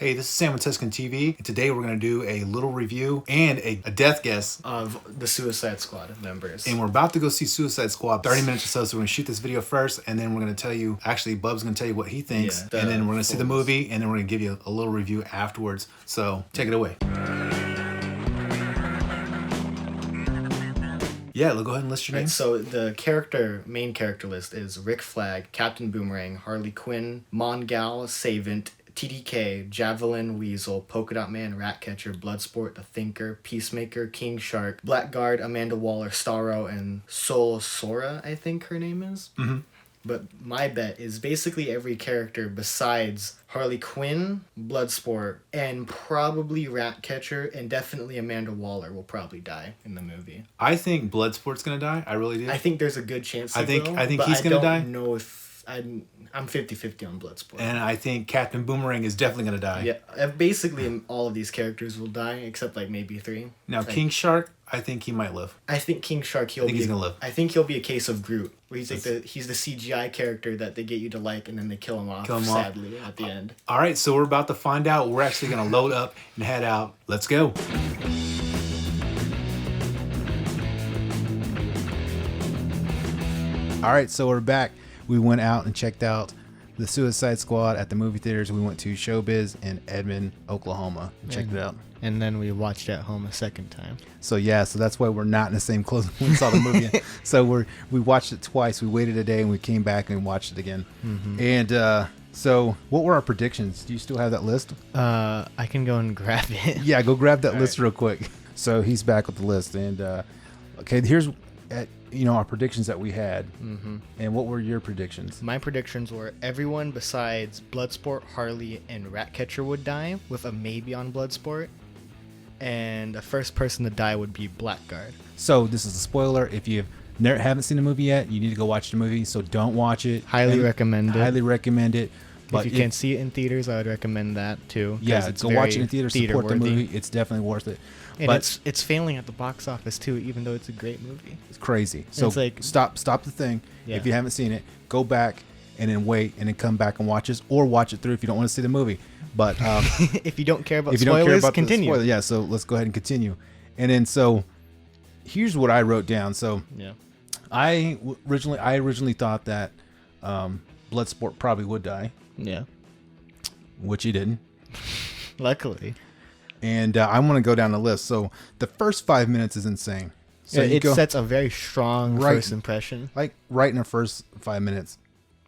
Hey, this is Sam with Tusken TV, and today we're going to do a little review and a death guess of the Suicide Squad members. And we're about to go see Suicide Squad 30 minutes or so we're going to shoot this video first, and then we're going to tell you, actually, Bub's going to tell you what he thinks, and then we're going to see the movie, and then we're going to give you a little review afterwards. So, take it away. Yeah, go ahead and list your names. So the main character list is Rick Flag, Captain Boomerang, Harley Quinn, Mongal, Savant, TDK, Javelin, Weasel, Polka Dot Man, Ratcatcher, Bloodsport, The Thinker, Peacemaker, King Shark, Blackguard, Amanda Waller, Starro, and Sol Sora, I think her name is. Mm-hmm. But my bet is basically every character besides Harley Quinn, Bloodsport, and probably Ratcatcher, and definitely Amanda Waller will probably die in the movie. I think Bloodsport's gonna die. I really do. I think there's a good chance I think he's gonna die. I don't know if I'm 50-50 on Bloodsport. And I think Captain Boomerang is definitely gonna die. Yeah, basically all of these characters will die except like maybe 3. Now King Shark, I think he might live. I think King Shark he's gonna live. I think he'll be a case of Groot, where he's like he's the CGI character that they get you to like, and then they kill him off sadly at the end. All right, so we're about to find out. We're actually gonna load up and head out. Let's go. All right, so we're back. We went out and checked out the Suicide Squad at the movie theaters. We went to Showbiz in Edmond, Oklahoma. Checked it out. And then we watched it at home a second time. So that's why we're not in the same clothes when we saw the movie. So we watched it twice. We waited a day and we came back and watched it again. Mm-hmm. And so what were our predictions? Do you still have that list? I can go and grab it. Yeah, go grab that list real quick. So he's back with the list. And okay, here's our predictions that we had. Mm-hmm. And what were your predictions? My predictions were everyone besides Bloodsport, Harley, and Ratcatcher would die, with a maybe on Bloodsport. And the first person to die would be Blackguard. So this is a spoiler. If you haven't seen the movie yet, you need to go watch the movie. So don't watch it. Highly recommend it. But if you can't see it in theaters, I would recommend that too. Yeah, go watch it in theaters. Support the movie. It's definitely worth it. And but it's failing at the box office too, even though it's a great movie. It's crazy. So it's like, stop the thing. Yeah. If you haven't seen it, go back and then wait and then come back and watch this, or watch it through if you don't want to see the movie. But if you don't care about spoilers, continue. Yeah, so let's go ahead and continue. And then so here's what I wrote down. So yeah, I originally thought that Bloodsport probably would die. Yeah, which he didn't. Luckily. And I want to go down the list. So the first 5 minutes is insane. So it sets a very strong first impression. Like right in the first 5 minutes.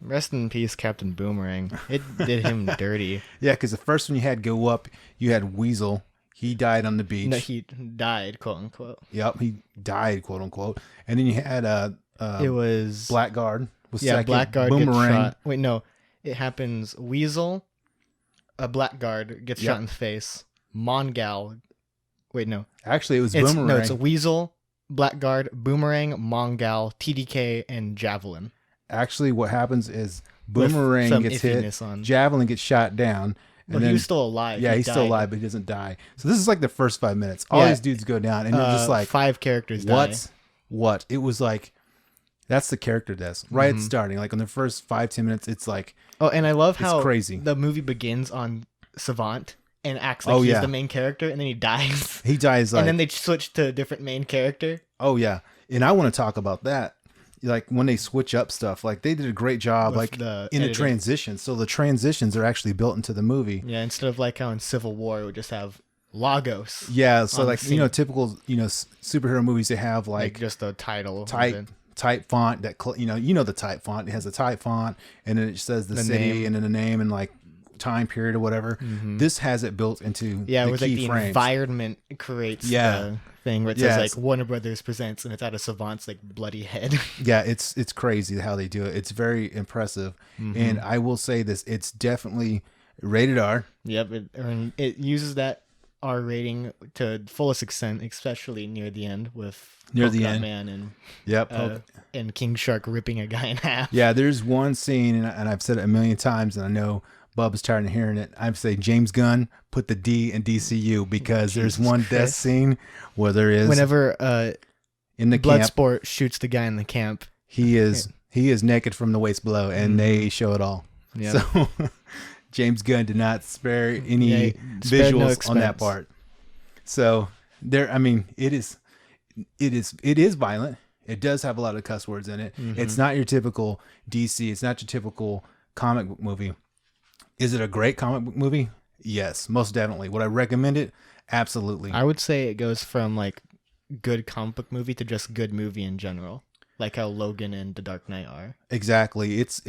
Rest in peace, Captain Boomerang. It did him dirty. Yeah, because the first one you had go up, you had Weasel. He died on the beach. No, he died, quote unquote. Yep, he died, quote unquote. And then you had it was Blackguard. Blackguard Boomerang. Gets shot. Wait, no, it happens. Weasel, a Blackguard gets shot in the face. Mongal. Wait, no. Actually, it was Boomerang. No, it's a Weasel, Blackguard, Boomerang, Mongal, TDK, and Javelin. Actually, what happens is Boomerang gets hit, Javelin gets shot down. And then, he was still alive. Yeah, he's still alive, but he doesn't die. So this is like the first 5 minutes. All these dudes go down, and you're just like... 5 characters die. What? It was like... That's the character death. Right at starting. Like, in the first 5-10 minutes, it's like... Oh, and I love how crazy. The movie begins on Savant and acts like he's the main character, and then he dies. He dies like... And then they switch to a different main character. Oh, yeah. And I want to talk about that. Like when they switch up stuff, like they did a great job, like in the transition. So the transitions are actually built into the movie. Yeah, instead of like how in Civil War it would just have logos. Yeah, so like typical superhero movies, they have like just a title type font that the type font. It has a type font, and then it says the city name. And then the name and like time period or whatever. Mm-hmm. This has it built into the with key like the frames. Environment creates the thing where it says like Warner Brothers presents, and it's out of Savant's like bloody head. Yeah, it's crazy how they do it. It's very impressive. Mm-hmm. And I will say this, it's definitely rated R. Yep, it uses that R rating to fullest extent, especially near the end with Man and and King Shark ripping a guy in half. Yeah, there's one scene, and I've said it a million times, and I know Bub is tired of hearing it. I'd say James Gunn put the D in DCU because there's one death scene where there is whenever in the Bloodsport shoots the guy in the camp. He is naked from the waist below, and they show it all. Yeah. So James Gunn did not spare any spared no visuals on that expense. part. So there, I mean, it is violent. It does have a lot of cuss words in it. It's not your typical DC. It's not your typical comic book movie. Is it a great comic book movie? Yes, most definitely. Would I recommend it? Absolutely. I would say it goes from like good comic book movie to just good movie in general, like how Logan and The Dark Knight are. Exactly. It's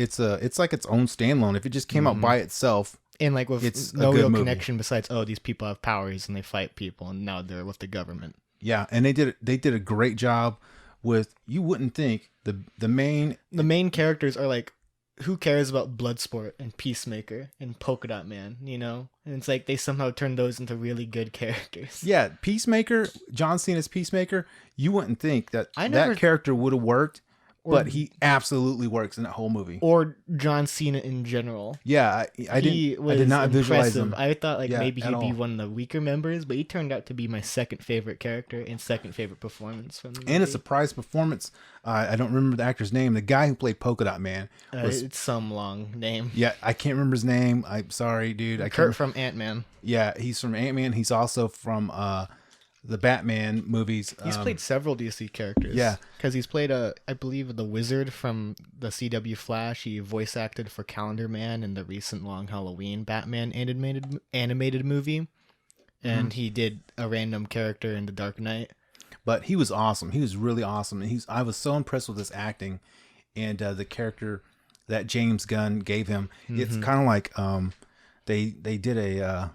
like its own standalone. If it just came out by itself, And like with it's no a good real movie. connection besides, oh, these people have powers and they fight people and now they're with the government. Yeah, and they did a great job with. You wouldn't think the main characters are like, who cares about Bloodsport and Peacemaker and Polka Dot Man, you know? And it's like they somehow turned those into really good characters. Yeah, Peacemaker, John Cena's Peacemaker. You wouldn't think that never- that character would have worked, but he absolutely works in that whole movie. Or John Cena in general. Yeah, I did not visualize him. I thought like Yeah, maybe at he'd be all. one of the weaker members, but he turned out to be my second favorite character and second favorite performance from the movie. And a surprise performance. I don't remember the actor's name. The guy who played Polka Dot Man was. It's some long name. Yeah, I can't remember his name. I'm sorry, dude. I Kurt can't. from Ant-Man. Yeah, he's from Ant-Man. He's also from the Batman movies. He's played several DC characters. yeah. Because he's played, I believe, the Wizard from the CW Flash. He voice acted for Calendar Man in the recent Long Halloween Batman animated movie. And he did a random character in The Dark Knight. But he was awesome. He was really awesome. And I was so impressed with his acting and the character that James Gunn gave him. It's kind of like they did a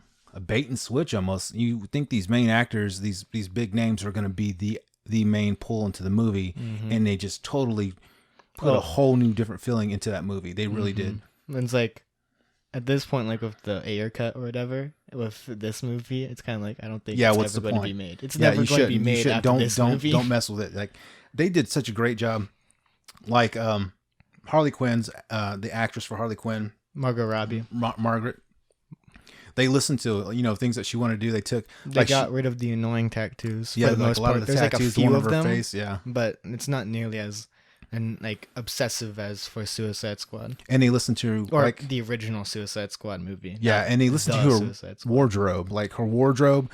bait and switch almost. You think these main actors, these big names, are going to be the main pull into the movie, and they just totally put a whole new different feeling into that movie. They really did. And it's like, at this point, like with the Ayer cut or whatever, with this movie, it's kind of like, I don't think it's what's ever the going to point? be made. It's Yeah, never you going to be shouldn't. You made shouldn't. after this movie. Don't mess with it. Like, they did such a great job. Like Harley Quinn's the actress for Harley Quinn, Margot Robbie. Margaret. They listened to things that she wanted to do. They got rid of the annoying tattoos. Yeah, for the like most a lot part. of the There's tattoos, like a the few one of over her them, face. Yeah, but it's not nearly as obsessive as for Suicide Squad and they listened to or the original Suicide Squad movie. Yeah, and they listened to her Suicide Squad. wardrobe. Like her wardrobe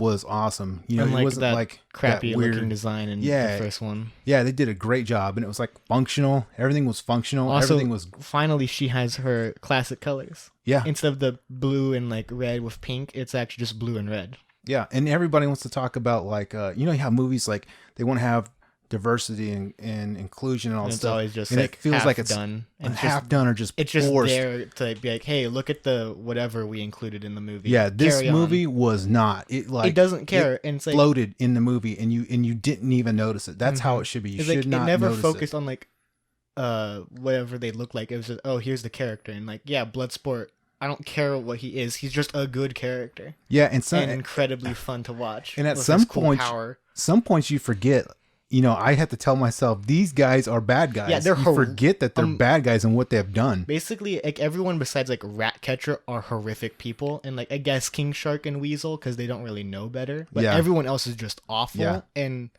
was awesome. And it like wasn't that like crappy that weird looking design in Yeah. the first one. Yeah, they did a great job, and it was like functional. Everything was functional. Also, Everything was finally she has her classic colors. yeah, Instead of the blue and like red with pink, it's actually just blue and red. yeah. And everybody wants to talk about like how movies like they want to have diversity and inclusion and all And that it's stuff. always just and like it feels half like it's done. And half done or just it's just forced. there to be like, hey, look at the whatever we included in the movie. Yeah, this Carry on. movie was not. It doesn't care, and it's like floated in the movie, and you didn't even notice it. That's how it should be. You it's should like not it never notice focused on like whatever they look like. It was just, oh, here's the character, and like, yeah, Bloodsport, I don't care what he is. He's just a good character. Yeah, and And incredibly fun to watch. And at with some his cool point, power. some points you forget. I have to tell myself these guys are bad guys. Yeah, they're you forget that they're bad guys and what they've done. Basically, like everyone besides like Ratcatcher are horrific people, and like I guess King Shark and Weasel because they don't really know better. But Yeah. everyone else is just awful. Yeah. And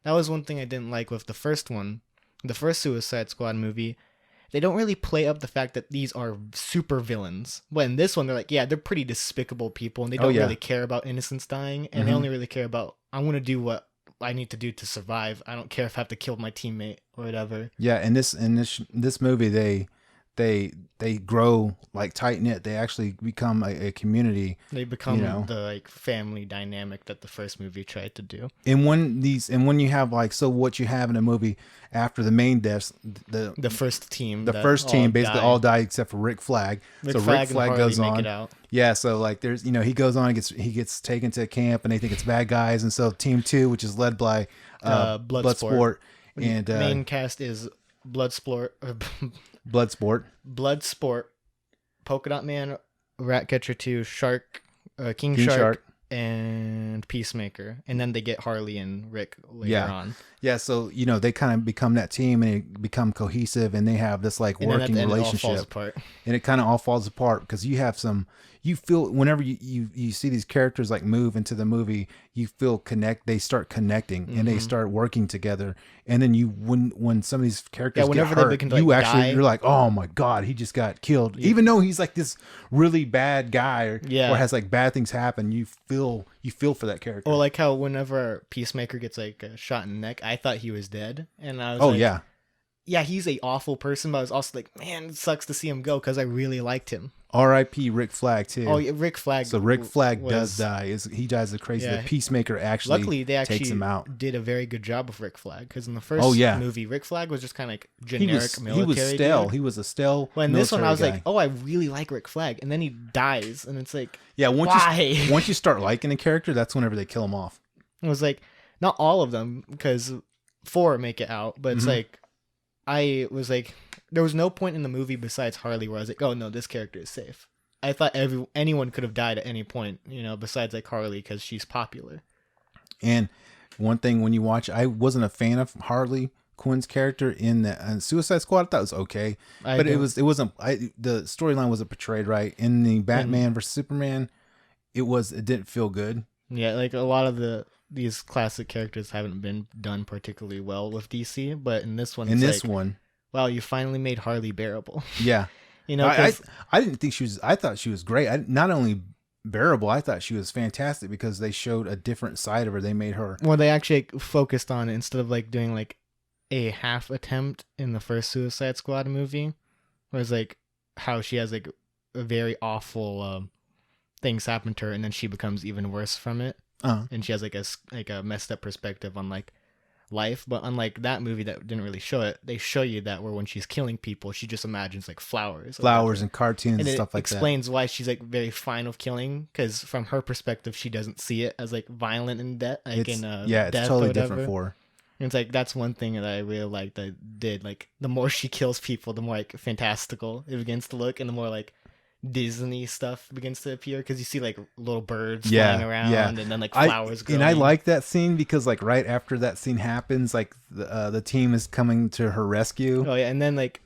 that was one thing I didn't like with the first one, the first Suicide Squad movie. They don't really play up the fact that these are super villains. But in this one, they're like, yeah, they're pretty despicable people, and they don't yeah. really care about innocents dying, and they only really care about I want to do what I need to do to survive. I don't care if I have to kill my teammate or whatever. Yeah, in this movie, they grow like tight knit. They actually become a community. They become the like family dynamic that the first movie tried to do. And when you have like what you have in a movie after the main deaths, The first team basically all die except for Rick Flag. Rick Flag goes on. Make it out. Yeah, so like there's he goes on and he gets taken to a camp and they think it's bad guys, and so Team 2, which is led by Bloodsport, and main cast is Bloodsport, Polka Dot Man, Ratcatcher 2, Shark, King Shark, and Peacemaker, and then they get Harley and Rick later on. Yeah, so they kind of become that team and they become cohesive and they have this like And then working at the end, relationship. it all falls apart. And it kind of all falls apart because you feel whenever you see these characters like move into the movie, you feel they start connecting and they start working together. And then when some of these characters get hurt, they begin to, like, die. you're like, oh my God, he just got killed. Yeah. Even though he's like this really bad guy or has like bad things happen, you feel for that character. Or like how whenever Peacemaker gets like shot in the neck, I thought he was dead. And I was yeah, he's a awful person, but I was also like, man, it sucks to see him go because I really liked him. R.I.P. Rick Flag too. Oh, yeah, Rick Flag. So Rick Flag does die. He dies a crazy. The Peacemaker actually. Luckily, they actually takes him out. Did a very good job of Rick Flag because in the first movie, Rick Flag was just kind of like generic military. He was stale. Dude. He was a stale. Well, in this one, I was like, oh, I really like Rick Flag, and then he dies, and it's like, why? Once you start liking a character, that's whenever they kill him off. It was like not all of them because 4 make it out, but it's like I was like, there was no point in the movie besides Harley where I was like, oh no, this character is safe. I thought anyone could have died at any point, besides like Harley because she's popular. And one thing when you watch, I wasn't a fan of Harley Quinn's character in the Suicide Squad. I thought it was okay, but it wasn't. The storyline wasn't portrayed right in the Batman versus Superman. It didn't feel good. Yeah, like a lot of these classic characters haven't been done particularly well with DC, but in this one, wow, you finally made Harley bearable. Yeah. I didn't think she was. I thought she was great. Not only bearable, I thought she was fantastic because they showed a different side of her. They made her. Well, they actually focused on it instead of like doing like a half attempt in the first Suicide Squad movie, whereas like how she has like a very awful things happen to her, and then she becomes even worse from it, and she has like a messed up perspective on like life. But unlike that movie that didn't really show it, they show you that where when she's killing people, she just imagines like flowers and cartoons and stuff like that. Explains why she's like very fine with killing because from her perspective, she doesn't see it as like violent and death. Like it's totally different for her. And it's like that's one thing that I really liked. I did like the more she kills people, the more like fantastical it begins to look, and the more like Disney stuff begins to appear because you see like little birds flying around and then like flowers growing. And I like that scene because like right after that scene happens, like the team is coming to her rescue. Oh yeah, and then like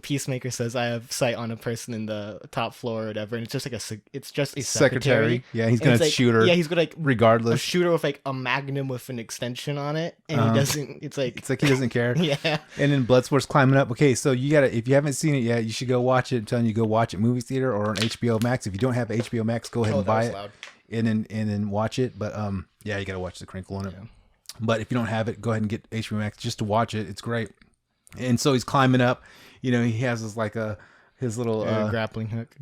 Peacemaker says, "I have sight on a person in the top floor or whatever," and it's just like a secretary. Yeah, he's gonna shoot her. Yeah, he's gonna like regardless shoot her with like a magnum with an extension on it, and he doesn't. It's like he doesn't care. Yeah. And then Bloodsport's climbing up. Okay, so you gotta, if you haven't seen it yet, you should go watch it. I'm telling you, go watch it movie theater or on HBO Max. If you don't have HBO Max, go ahead and buy it and then watch it. But you gotta watch the crinkle on it. Yeah. But if you don't have it, go ahead and get HBO Max just to watch it. It's great. And so he's climbing up. He has his little grappling hook,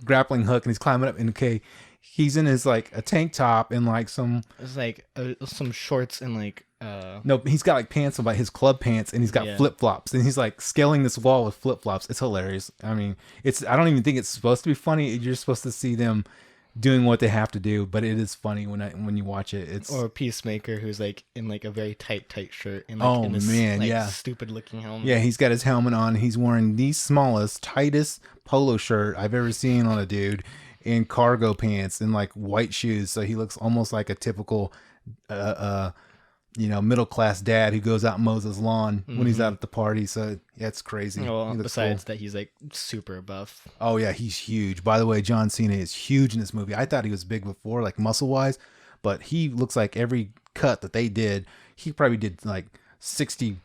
and he's climbing up. And okay, he's in his like a tank top and like some shorts and like no, he's got like pants on, like his club pants, and he's got flip flops, and he's like scaling this wall with flip flops. It's hilarious. I mean, I don't even think it's supposed to be funny. You're supposed to see them doing what they have to do, but it is funny when you watch it. Or Peacemaker who's like in like a very tight shirt and like in this stupid looking helmet. Yeah, he's got his helmet on. He's wearing the smallest, tightest polo shirt I've ever seen on a dude, in cargo pants and like white shoes. So he looks almost like a typical middle class dad who goes out and mows his lawn when he's out at the party. So yeah, it's crazy. Well, besides that, he's like super buff. Oh yeah, he's huge. By the way, John Cena is huge in this movie. I thought he was big before, like muscle wise, but he looks like every cut that they did, he probably did like 60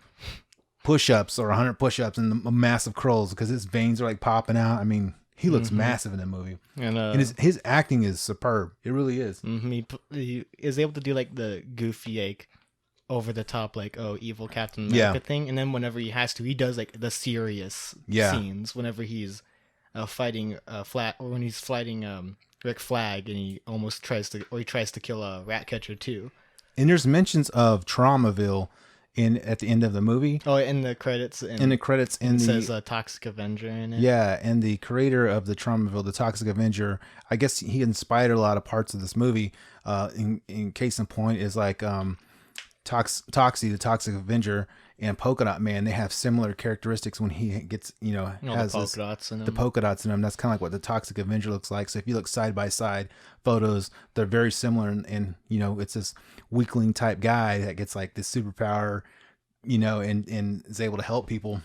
push-ups or 100 push-ups and massive curls because his veins are like popping out. I mean, he looks massive in the movie, and his acting is superb. It really is. He is able to do like the goofy like over the top like evil Captain America thing, and then whenever he has to, he does like the serious scenes whenever he's fighting Flack, or when he's fighting Rick Flag, and he tries to kill a Ratcatcher too. And there's mentions of Traumaville at the end of the movie. Oh, in the credits. It says Toxic Avenger in it. Yeah, and the creator of the Traumaville, the Toxic Avenger, I guess he inspired a lot of parts of this movie. In case in point is like Toxie, the Toxic Avenger, and Polka Dot Man, they have similar characteristics when he gets, has the polka dots in him. The polka dots in him. That's kind of like what the Toxic Avenger looks like. So if you look side by side photos, they're very similar. And it's this weakling type guy that gets like this superpower, and is able to help people.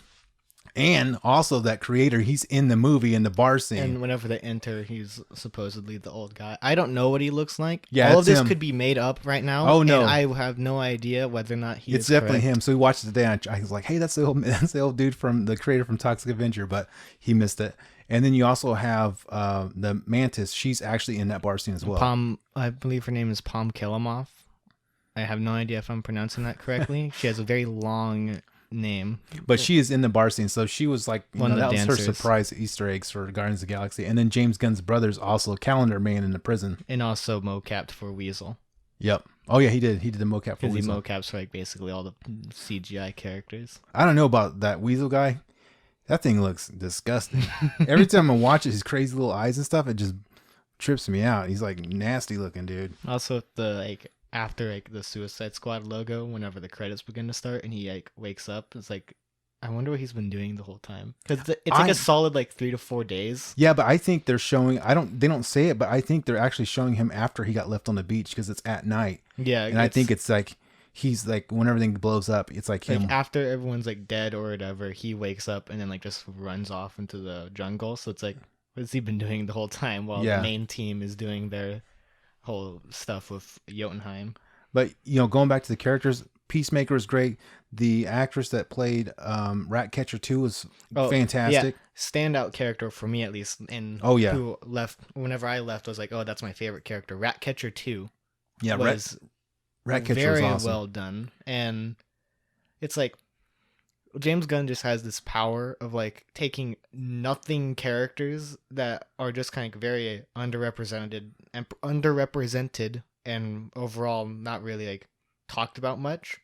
And also that creator, he's in the movie in the bar scene. And whenever they enter, he's supposedly the old guy. I don't know what he looks like. Yeah, all of this him. Could be made up right now. Oh no, and I have no idea whether or not it's definitely him. So we watched it today, and I was like, "Hey, that's the old dude from the creator from Toxic Avenger," but he missed it. And then you also have the Mantis. She's actually in that bar scene as well. I believe her name is Palm Kilimov. I have no idea if I'm pronouncing that correctly. She has a very long name, but she is in the bar scene, so she was like one of the dancers. Was her surprise Easter eggs for Guardians of the Galaxy. And then James Gunn's brother's also Calendar Man in the prison, and also mocapped for Weasel. Yep. Oh yeah, he did the mocap for Weasel. Because he mocaps for like basically all the CGI characters. I don't know about that Weasel guy. That thing looks disgusting. Every time I watch it, his crazy little eyes and stuff, it just trips me out. He's like nasty looking dude. Also the after the Suicide Squad logo, whenever the credits begin to start and he wakes up, it's like, I wonder what he's been doing the whole time, because it's like a solid 3 to 4 days. Yeah, but I think they're showing. They don't say it, but I think they're actually showing him after he got left on the beach because it's at night. Yeah, and I think it's like he's like when everything blows up, it's like him after everyone's dead or whatever. He wakes up and then just runs off into the jungle. So it's like, what's he been doing the whole time while the main team is doing their whole stuff with Jotunheim? But going back to the characters, Peacemaker is great. The actress that played Ratcatcher 2 was fantastic. Yeah. Standout character for me, at least. And who left whenever I left, I was like, oh, that's my favorite character. Ratcatcher 2 was Ratcatcher very was awesome. well done. And it's like James Gunn just has this power of taking nothing characters that are just kind of very underrepresented and overall not really talked about much,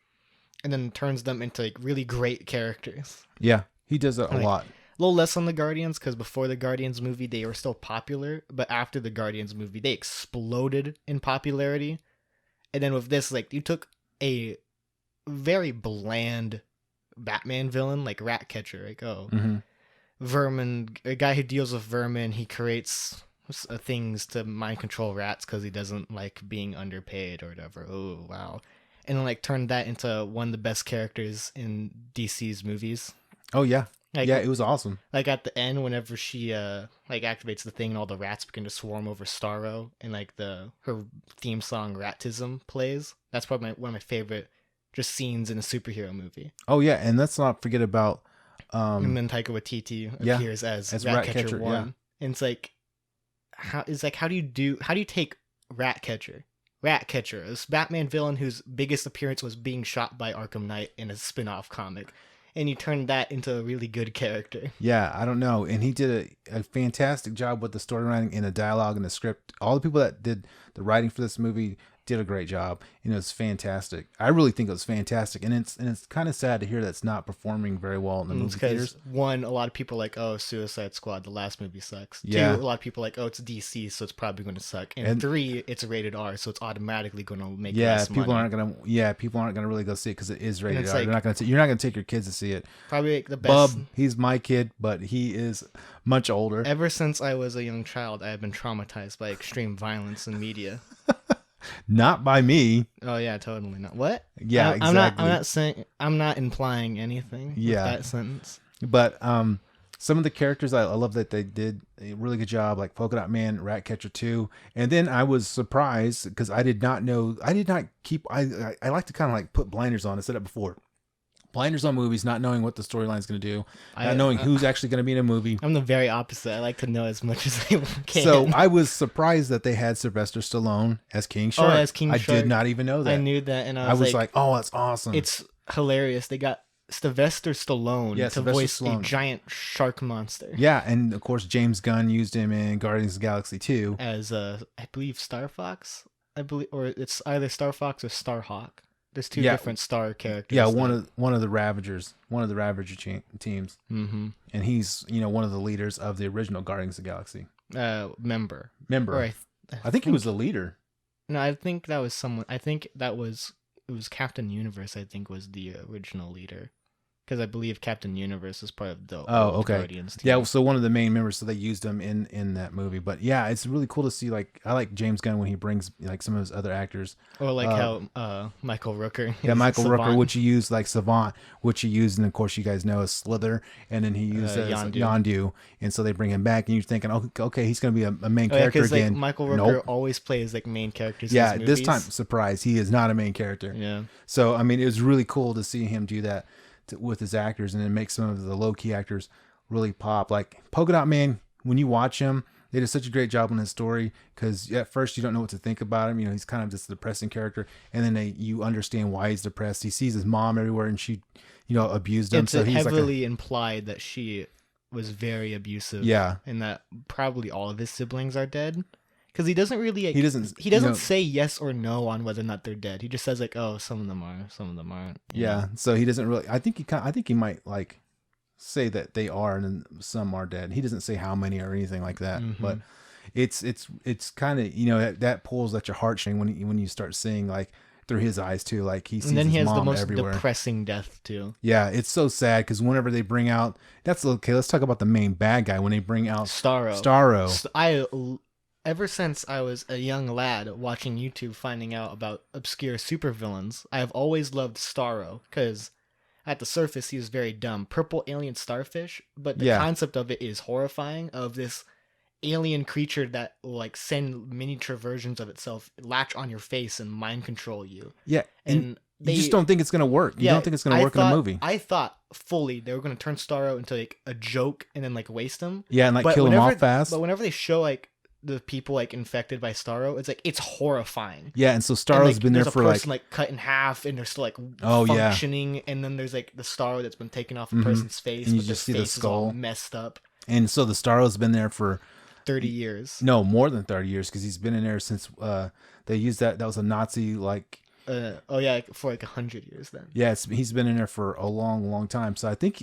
and then turns them into really great characters. Yeah, he does that a lot. A little less on the Guardians, because before the Guardians movie they were still popular, but after the Guardians movie they exploded in popularity. And then with this, you took a very bland Batman villain like Ratcatcher, vermin, a guy who deals with vermin. He creates things to mind control rats because he doesn't like being underpaid or whatever. Oh wow. And then turned that into one of the best characters in DC's movies. Oh yeah. Yeah, it was awesome. At the end, whenever she activates the thing and all the rats begin to swarm over Starro, and her theme song Ratism plays. That's probably one of my favorite just scenes in a superhero movie. Oh yeah, and let's not forget about and then Taika Waititi appears as Ratcatcher 1. Yeah. And it's how do you take Ratcatcher, this Batman villain whose biggest appearance was being shot by Arkham Knight in a spin-off comic, and you turned that into a really good character? Yeah, I don't know. And he did a fantastic job with the story writing and the dialogue and the script. All the people that did the writing for this movie did a great job. It's fantastic. I really think it was fantastic. And it's kind of sad to hear that's not performing very well in the movie theaters. One, a lot of people oh, Suicide Squad, the last movie sucks. Yeah. 2, a lot of people oh, it's DC, so it's probably going to suck. And 3, it's rated R, so it's automatically going to make less money. People aren't gonna really go see it because it is rated R. You're not gonna take your kids to see it. Probably the best. Bub, he's my kid, but he is much older. Ever since I was a young child, I have been traumatized by extreme violence in media. Not by me. Oh yeah, totally not. What? Yeah, exactly. I'm not implying anything with that sentence. But some of the characters I love that they did a really good job, like Polka Dot Man, Ratcatcher 2. And then I was surprised because I like to kind of put blinders on. I said it before. Blinders on movies, not knowing what the storyline is going to do, not knowing who's actually going to be in a movie. I'm the very opposite. I like to know as much as I can. So I was surprised that they had Sylvester Stallone as King Shark. Oh, as King Shark. I did not even know that. I knew that, and I was like, oh, that's awesome. It's hilarious. They got Sylvester Stallone to voice a giant shark monster. Yeah, and of course James Gunn used him in Guardians of the Galaxy 2 as I believe Star Fox. Or it's either Star Fox or Starhawk. There's 2 different Star characters. Yeah, one of the Ravagers, one of the Ravager teams. Mm-hmm. And he's one of the leaders of the original Guardians of the Galaxy. Member. Or I think he was the leader. No, I think that was someone. I think that was it was Captain Universe, I think, was the original leader. Because I believe Captain Universe is part of the old Guardians team. Yeah, so one of the main members, so they used him in that movie. But yeah, it's really cool to see. Like, I like James Gunn when he brings like some of his other actors. Or like how Michael Rooker. Yeah, Michael Rooker, which he used like Savant, which he used, and of course you guys know as Slither, and then he used as Yondu. And so they bring him back, and you're thinking, oh, okay, he's going to be a main character again. Like, Michael Rooker always plays like main characters. Yeah, in his movies. This time, surprise, he is not a main character. Yeah. So I mean, it was really cool to see him do that with his actors, and then make some of the low key actors really pop. Like Polka Dot Man, when you watch him, they did such a great job on his story, because at first you don't know what to think about him. You know, he's kind of this depressing character, and then you understand why he's depressed. He sees his mom everywhere, and she, abused him. It's so he's heavily implied that she was very abusive. Yeah, and that probably all of his siblings are dead. Because he doesn't really, he doesn't say yes or no on whether or not they're dead. He just says like, oh, some of them are, some of them aren't. Yeah, so he doesn't really. I think he might like say that they are, and then some are dead. He doesn't say how many or anything like that. Mm-hmm. But it's kind of that pulls at your heartstring when you start seeing like through his eyes too. Like he sees his mom everywhere. And then he has the most depressing deff too. Yeah, it's so sad because whenever they bring out, that's okay. Let's talk about the main bad guy when they bring out Starro. Ever since I was a young lad watching YouTube finding out about obscure supervillains, I have always loved Starro, because at the surface he was very dumb. Purple alien starfish, but the concept of it is horrifying, of this alien creature that will like send miniature versions of itself, latch on your face and mind control you. Yeah, and you just don't think it's going to work. You don't think it's going to work in a movie. I thought fully they were going to turn Starro into like a joke and then like waste him. Yeah, and like kill him off fast. But whenever they show like the people like infected by Starro, it's horrifying. Yeah, and so Starro's been there for person, like cut in half, and they're still like functioning, and then there's like the Starro that's been taken off a person's face, and you just see the skull all messed up. And so the Starro's been there for 30 years. No, more than 30 years, because he's been in there since they used that was a Nazi like. For like 100 years then. Yeah, he's been in there for a long time. So I think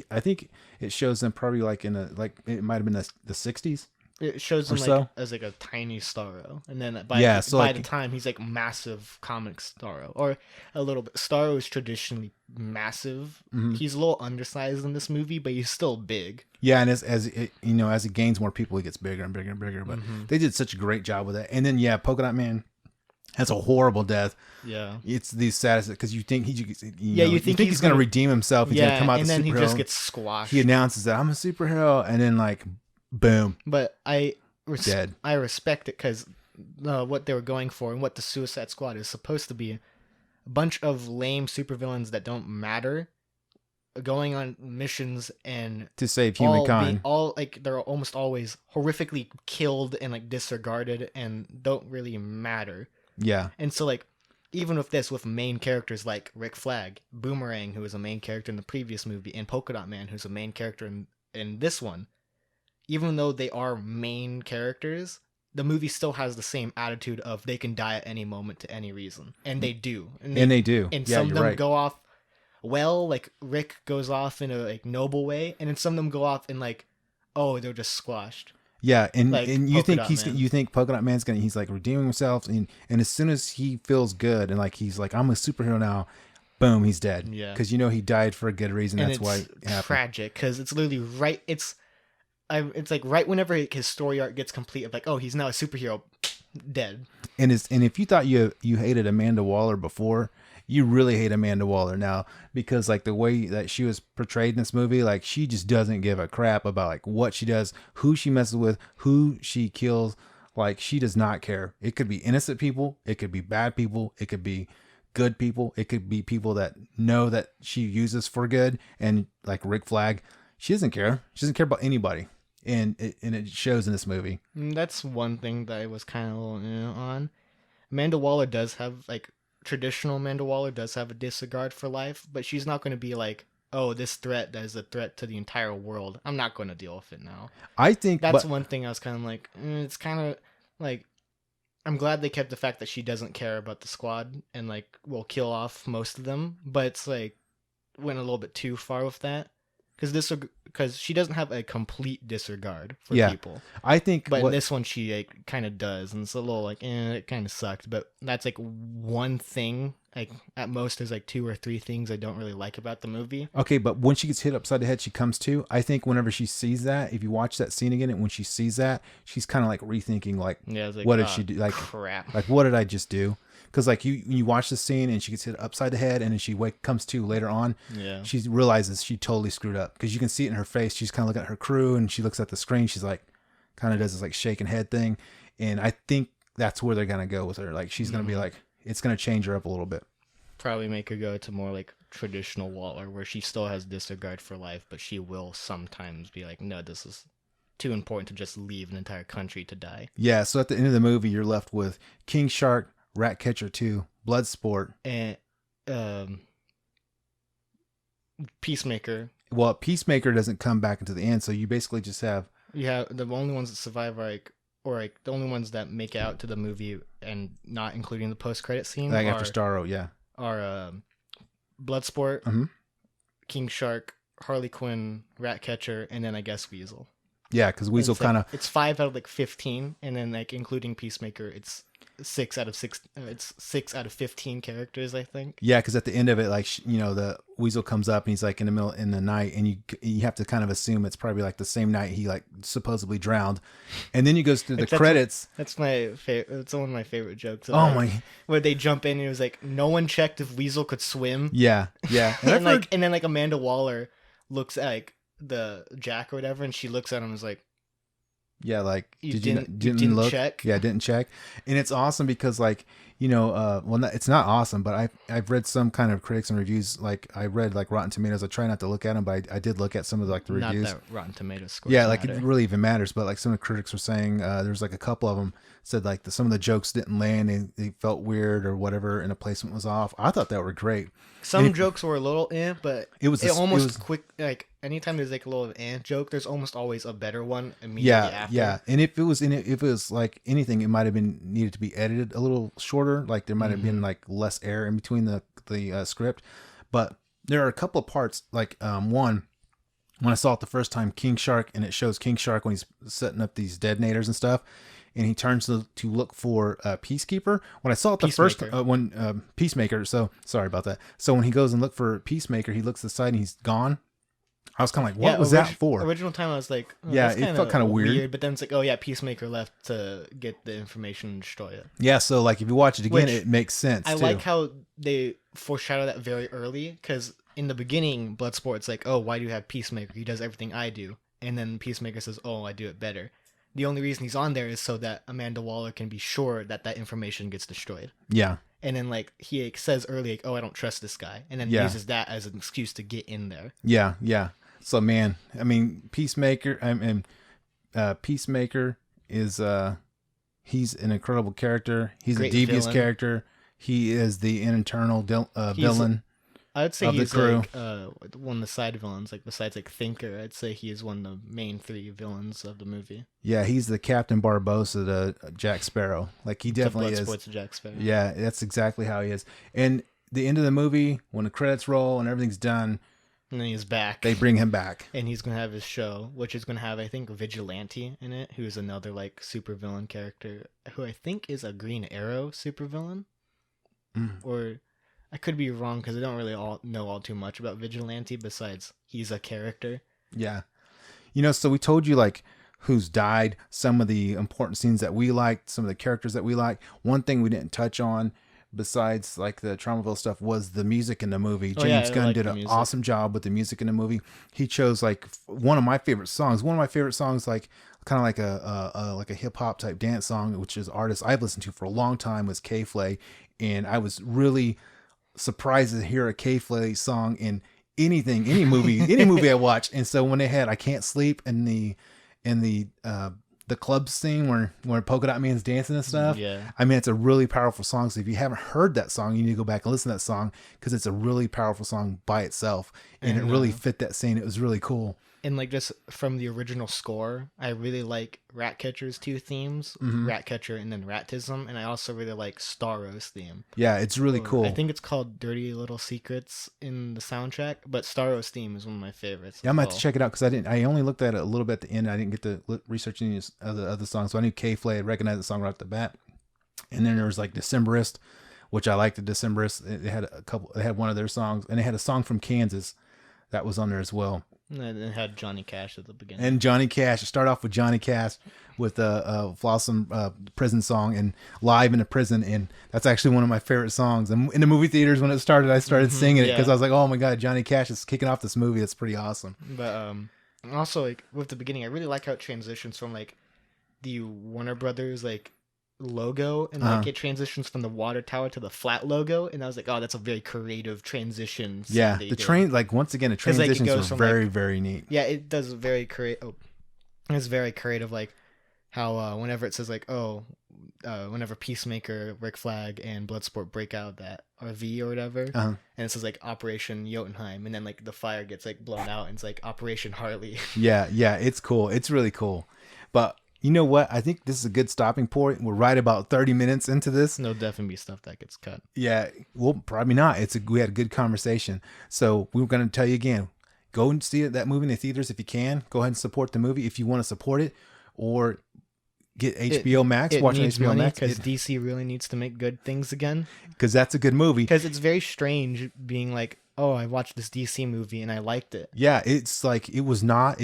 it shows them probably like in it might have been the 60s. It shows him as like a tiny Starro, and then by the time he's like massive comic Starro, or a little bit. Starro is traditionally massive. Mm-hmm. He's a little undersized in this movie, but he's still big. Yeah, and as he gains more people, he gets bigger and bigger and bigger. But they did such a great job with that. And then Polka Dot Man has a horrible death. Yeah, it's the saddest because you think you think he's going to redeem himself. He's going to come out and the then superhero. He just gets squashed. He announces that I'm a superhero, and then like. Boom. But I dead. I respect it because what they were going for and what the Suicide Squad is supposed to be, a bunch of lame supervillains that don't matter, going on missions and to save humankind. They're almost always horrifically killed and like disregarded and don't really matter. Yeah. And so like even with main characters like Rick Flag, Boomerang, who was a main character in the previous movie, and Polka Dot Man, who's a main character in this one. Even though they are main characters, the movie still has the same attitude of they can die at any moment to any reason. And they do. And they do. And some of them go off well, like Rick goes off in a like noble way, and then some of them go off in like, oh, they're just squashed. Yeah, and you think Polka Dot Man's he's like redeeming himself, and as soon as he feels good and like he's like, I'm a superhero now, boom, he's dead. Yeah. Because he died for a good reason. And that's why it happened. Tragic, because it's literally right. It's like right whenever his story arc gets complete, of like, oh, he's now a superhero, dead. And if you thought you hated Amanda Waller before, you really hate Amanda Waller now, because like the way that she was portrayed in this movie, like she just doesn't give a crap about like what she does, who she messes with, who she kills. Like she does not care. It could be innocent people, it could be bad people, it could be good people, it could be people that know that she uses for good, and like Rick Flag, she doesn't care. She doesn't care about anybody. And it shows in this movie. That's one thing that I was kind of on. Amanda Waller does have, like, traditional Amanda Waller does have a disregard for life, but she's not going to be like, oh, this threat that is a threat to the entire world, I'm not going to deal with it now. I think that's one thing I was kind of like, it's kind of like, I'm glad they kept the fact that she doesn't care about the squad and like will kill off most of them, but it's like went a little bit too far with that. Because she doesn't have a complete disregard for people. I think, but in this one she like, kind of does, and it's a little like, it kind of sucked. But that's like one thing like at most there's like 2 or 3 things I don't really like about the movie. Okay, but when she gets hit upside the head, she comes to. I think whenever she sees that, if you watch that scene again, and when she sees that, she's kind of like rethinking, like, like, what did she do? Like, crap. Like, what did I just do? Because like you watch the scene and she gets hit upside the head, and then she comes to later on. Yeah. She realizes she totally screwed up because you can see it in her face. She's kind of looking at her crew, and she looks at the screen. She's like, kind of does this like shaking head thing, and I think that's where they're gonna go with her. Like, she's gonna be like, it's gonna change her up a little bit. Probably make her go to more like traditional Waller, where she still has disregard for life, but she will sometimes be like, no, this is too important to just leave an entire country to die. Yeah, so at the end of the movie, you're left with King Shark, Ratcatcher 2, Bloodsport, and Peacemaker. Well, Peacemaker doesn't come back into the end, so you basically just have... Yeah, the only ones that survive are the only ones that make it out to the movie and not including the post-credit scene like after Starro, yeah. Are Bloodsport, King Shark, Harley Quinn, Ratcatcher, and then I guess Weasel. Yeah, because Weasel kind of... It's 5 out of like 15, and then like including Peacemaker, it's 6 out of 6. It's 6 out of 15 characters, I think. Yeah, because at the end of it, like, the Weasel comes up and he's like in the night, and you have to kind of assume it's probably like the same night he like supposedly drowned, and then he goes through the credits. That's my favorite. It's one of my favorite jokes. Where they jump in and it was like no one checked if Weasel could swim. Yeah. and then Amanda Waller looks at like the Jack or whatever, and she looks at him and is like, yeah, like, you didn't look? check? Yeah, didn't check. And it's awesome because, like, it's not awesome, but I've read some kind of critics and reviews. Like, I read, like, Rotten Tomatoes. I try not to look at them, but I did look at some of, like, the reviews. Not that Rotten Tomatoes scores Yeah, like, matter. it really even matters. But, like, some of the critics were saying, there's, like, a couple of them said, like, some of the jokes didn't land. They felt weird or whatever, and the placement was off. I thought that were great. Some jokes were a little but it was quick. Like, anytime there's like a little joke, there's almost always a better one immediately after. Yeah. And if it was like anything, it might have been needed to be edited a little shorter. Like, there might have been like less air in between the script. But there are a couple of parts, like one, when I saw it the first time, King Shark, and it shows King Shark when he's setting up these detonators and stuff, and he turns to look for Peacekeeper. When I saw it the first Peacemaker. So sorry about that. So when he goes and look for Peacemaker, he looks to the side and he's gone. I was kind of like, what was that for? Original time I was like, it felt kind of weird. But then it's like, oh yeah, Peacemaker left to get the information and destroy it. Yeah, so like if you watch it again, it makes sense. I like how they foreshadow that very early, because in the beginning, Bloodsport's like, oh, why do you have Peacemaker? He does everything I do. And then Peacemaker says, oh, I do it better. The only reason he's on there is so that Amanda Waller can be sure that information gets destroyed. Yeah. And then like he says early, like, oh, I don't trust this guy. And then uses that as an excuse to get in there. Yeah, yeah. So man, I mean, Peacemaker is he's an incredible character. He's a devious character. He is the internal villain. I would say he's like one of the side villains, like besides like Thinker. I'd say he is one of the main 3 villains of the movie. Yeah, he's the Captain Barbossa to Jack Sparrow. Like, he definitely is. Bloodsport's Jack Sparrow. Yeah, that's exactly how he is. And the end of the movie, when the credits roll and everything's done, and then he's back. They bring him back, and he's gonna have his show, which is gonna have, I think, Vigilante in it, who's another like supervillain character, who I think is a Green Arrow supervillain, or I could be wrong because I don't really know all too much about Vigilante. Besides, he's a character. Yeah, so we told you like who's died, some of the important scenes that we liked, some of the characters that we liked. One thing we didn't touch on, besides like the Traumaville stuff, was the music in the movie. James Gunn did an awesome job with the music in the movie. He chose like one of my favorite songs, like kind of like a hip hop type dance song, which is artist I've listened to for a long time, was K-Flay, and I was really surprised to hear a K-Flay song in any movie I watch. And so when they had I Can't Sleep in the club scene where Polka Dot Man's dancing and stuff. Yeah. I mean, it's a really powerful song. So if you haven't heard that song, you need to go back and listen to that song, because it's a really powerful song by itself. And it really fit that scene. It was really cool. And like just from the original score, I really like Ratcatcher's 2 themes, Ratcatcher and then Ratism, and I also really like Starro's theme. Yeah, it's really cool. I think it's called Dirty Little Secrets in the soundtrack, but Starro's theme is one of my favorites. Yeah, I'm gonna have to check it out, because I only looked at it a little bit at the end. I didn't get to research any other songs, so I knew K-Flay. I recognized the song right off the bat. And then there was like Decemberist, which I like. The Decemberists, they had a couple. They had one of their songs, and they had a song from Kansas that was on there as well. And it had Johnny Cash at the beginning. And Johnny Cash. Start off with Johnny Cash with a Flossom prison song and Live in a Prison, and that's actually one of my favorite songs. And in the movie theaters when it started, I started singing it because I was like, oh my god, Johnny Cash is kicking off this movie. That's pretty awesome. But also like with the beginning, I really like how it transitions from like the Warner Brothers like logo, and like it transitions from the water tower to the flat logo, and I was like, oh, that's a very creative transition. Yeah, the train, like once again, the transitions were very, very neat. Yeah, it does very creative. It's very creative, like how whenever it says like, whenever Peacemaker, Rick Flag, and Bloodsport break out of that RV or whatever, and it says like Operation Jotunheim, and then like the fire gets like blown out, and it's like Operation Harley. yeah, it's cool. It's really cool, but. You know what? I think this is a good stopping point. We're right about 30 minutes into this. There'll definitely be stuff that gets cut. Yeah, well, probably not. We had a good conversation. So we were going to tell you again, go and see that movie in the theaters if you can. Go ahead and support the movie if you want to support it, or get HBO Max. Watch HBO Max because DC really needs to make good things again. Because that's a good movie. Because it's very strange being like, oh, I watched this DC movie and I liked it. Yeah, it's like it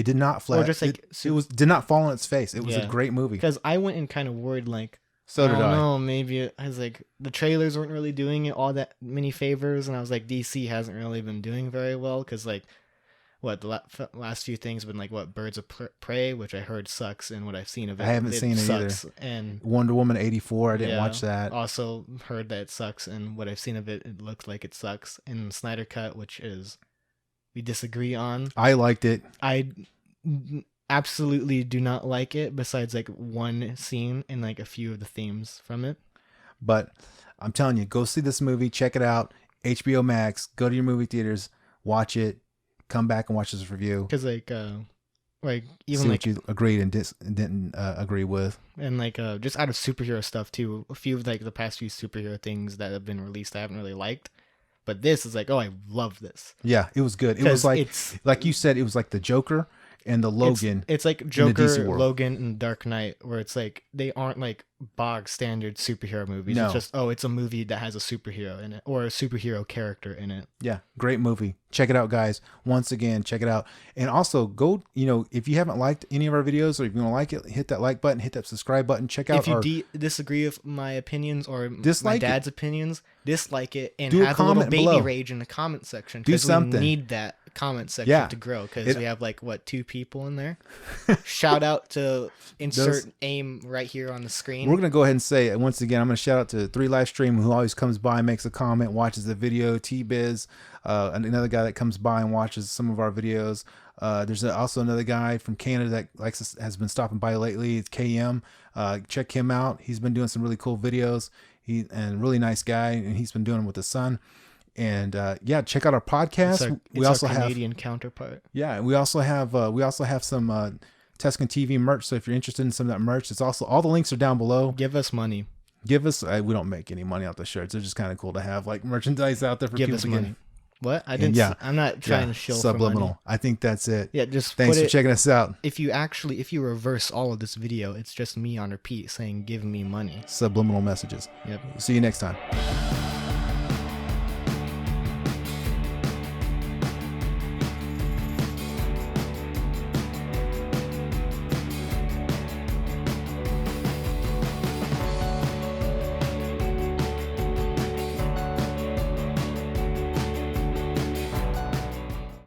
did not flat. Or just like did not fall on its face. It was a great movie. Because I went in kind of worried, like, so did I. No, maybe I was like, the trailers weren't really doing it all that many favors, and I was like, DC hasn't really been doing very well because like, what the last few things have been like what Birds of Prey, which I heard sucks, and what I've seen of it, I haven't seen it either. And Wonder Woman 84, I didn't watch that. Also heard that it sucks, and what I've seen of it, it looks like it sucks. And Snyder Cut, which is we disagree on. I liked it. I absolutely do not like it. Besides like one scene and like a few of the themes from it. But I'm telling you, go see this movie. Check it out. HBO Max. Go to your movie theaters. Watch it. Come back and watch this review. Because like even see like what you agreed and didn't agree with, and like just out of superhero stuff too. A few of like the past few superhero things that have been released, I haven't really liked. But this is like, oh, I love this. Yeah, it was good. It was like you said, it was like the Joker and the Logan. It's like Joker, Logan, and Dark Knight, where it's like they aren't like bog standard superhero movies. No. It's just, it's a movie that has a superhero in it or a superhero character in it. Yeah, great movie. Check it out, guys. Once again, check it out. And also go, if you haven't liked any of our videos, or if you want to like it, hit that like button, hit that subscribe button. Check out if you disagree with my opinions or my dad's opinions, dislike it and have a little baby rage in the comment section. Do something. We need that comment section to grow because we have like 2 people in there. Shout out to insert AIM right here on the screen. We're gonna go ahead and say it once again. I'm gonna shout out to 3 Livestream, who always comes by, makes a comment, watches the video. T-Biz, another guy that comes by and watches some of our videos. There's also another guy from Canada that has been stopping by lately. It's KM. Check him out. He's been doing some really cool videos. And really nice guy, and he's been doing them with his son. And check out our podcast. We also have Canadian counterpart. Yeah, we also have some Tusken TV merch. So if you're interested in some of that merch, it's also all the links are down below. Give us money. Give us. We don't make any money off the shirts. They're just kind of cool to have like merchandise out there for people to get. What? I didn't. I'm not trying to shill subliminal. For money. I think that's it. Yeah, just thanks for checking us out. If you reverse all of this video, it's just me on repeat saying, "Give me money." Subliminal messages. Yep. See you next time.